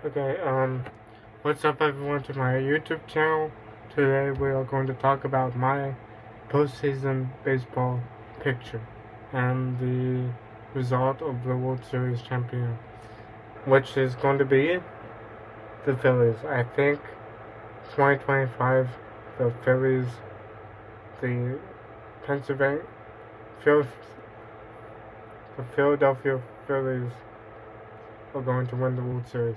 Okay, what's up everyone to my YouTube channel. Today we are going to talk about my postseason baseball picture and the result of the World Series champion, which is going to be the Phillies. I think 2025, the Phillies, the Pennsylvania, Phil, the Philadelphia Phillies are going to win the World Series.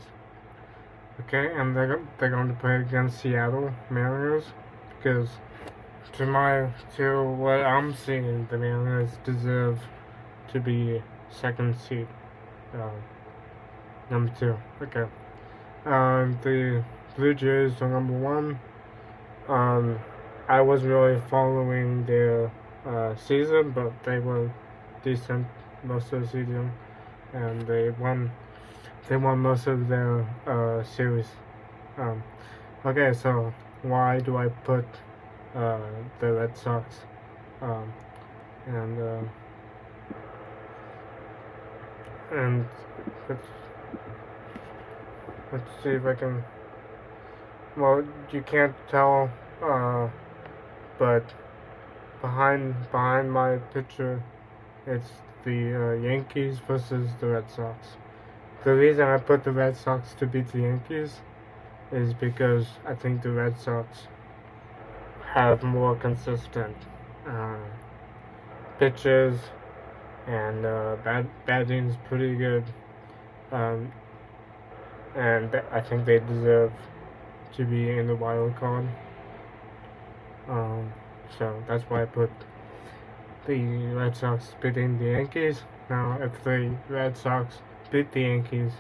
Okay, and they're going to play against Seattle Mariners because to what I'm seeing, the Mariners deserve to be second seed, uh, number two. Okay, the Blue Jays are number one. Um, I wasn't really following their season, but they were decent most of the season, and they won. They won most of their series. Um, okay, so why do I put uh, the Red Sox? Um, and and let's, let's see if I can. Well, you can't tell, but behind my picture, it's the Yankees versus the Red Sox. The reason I put the Red Sox to beat the Yankees is because I think the Red Sox have more consistent uh, pitchers and batting's pretty good, um, and I think they deserve to be in the wild card. So that's why I put the Red Sox beating the Yankees. Now, if the Red Sox beat the Yankees,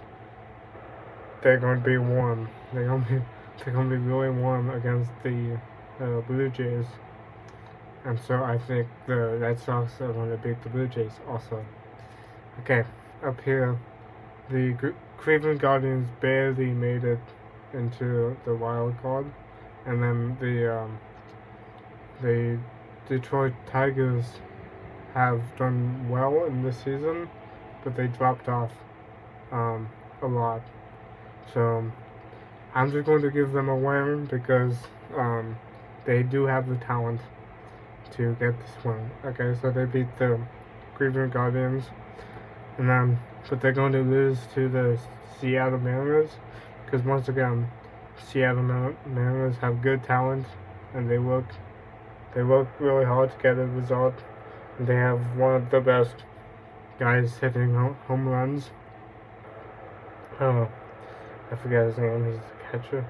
they're going to be warm. They're going to be really warm against the Blue Jays, and so I think the Red Sox are going to beat the Blue Jays also. Okay, up here, the Cleveland Guardians barely made it into the wild card, and then the Detroit Tigers have done well in this season, but they dropped off a lot. So I'm just going to give them a win because they do have the talent to get this win. Okay, so they beat the Cleveland Guardians, and then but they're going to lose to the Seattle Mariners because once again, Seattle Mariners have good talent and they work really hard to get a result. And they have one of the best guys hitting home runs. Oh, I forget his name. He's the catcher.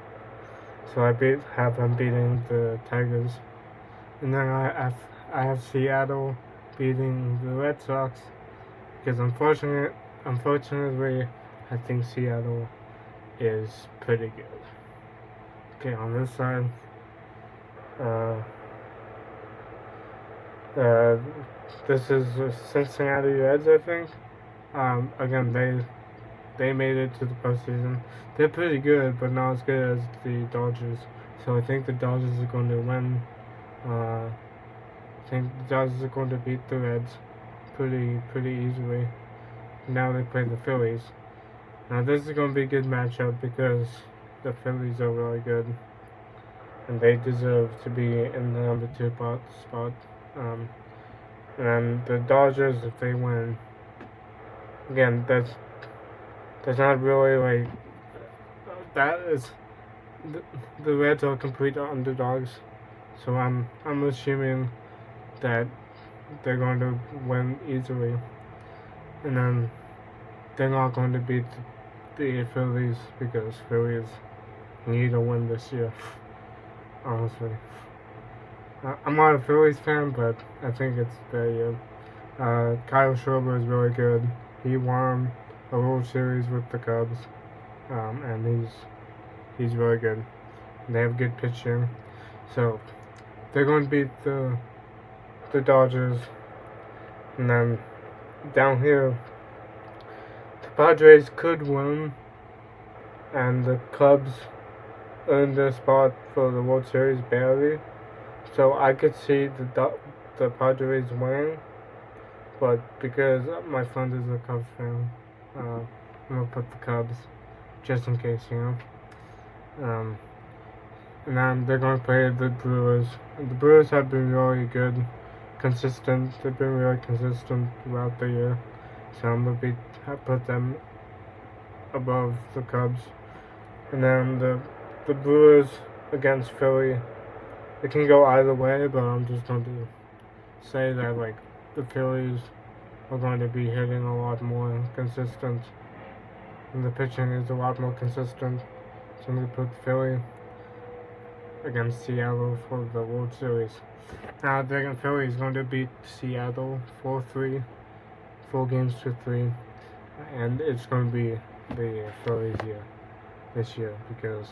So have them beating the Tigers, and then I have Seattle beating the Red Sox because unfortunately, I think Seattle is pretty good. Okay, on this side, uh, uh, this is Cincinnati Reds, I think. Again, they made it to the postseason. They're pretty good, but not as good as the Dodgers. So I think the Dodgers are going to win. I think the Dodgers are going to beat the Reds pretty easily. Now they play the Phillies. Now this is going to be a good matchup because the Phillies are really good, and they deserve to be in the number two spot. And the Dodgers, if they win, again, that's not really like that is the Reds are complete underdogs, so I'm assuming that they're going to win easily, and then they're not going to beat the Phillies because Phillies need a win this year. Honestly, I'm not a Phillies fan, but I think it's their year. Kyle Schwarber is really good. He won a World Series with the Cubs, and he's really good. They have good pitching, so they're going to beat the Dodgers, and then down here, the Padres could win, and the Cubs earned their spot for the World Series barely. So I could see the Padres winning, but because my friend is a Cubs fan, I'm gonna put the Cubs just in case, you know. And then they're going to play the Brewers. And the Brewers have been really good, consistent. They've been really consistent throughout the year. So I'm going to put them above the Cubs. And then the Brewers against Philly. It can go either way, but I'm just going to say that like the Phillies are going to be hitting a lot more consistent, and the pitching is a lot more consistent. So I'm going to put Philly against Seattle for the World Series. Now I think Philly is going to beat Seattle 4-3, 4-3, and it's going to be the Phillies year this year because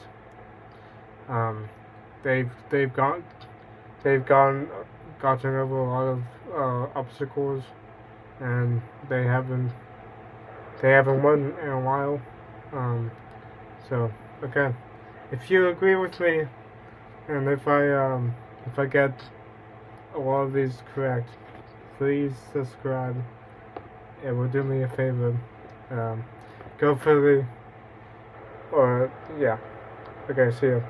they've gotten over a lot of obstacles, and they haven't won in a while. So okay, if you agree with me, and if I get a lot of these correct, please subscribe. It will do me a favor. Go for the, or yeah. Okay, see you.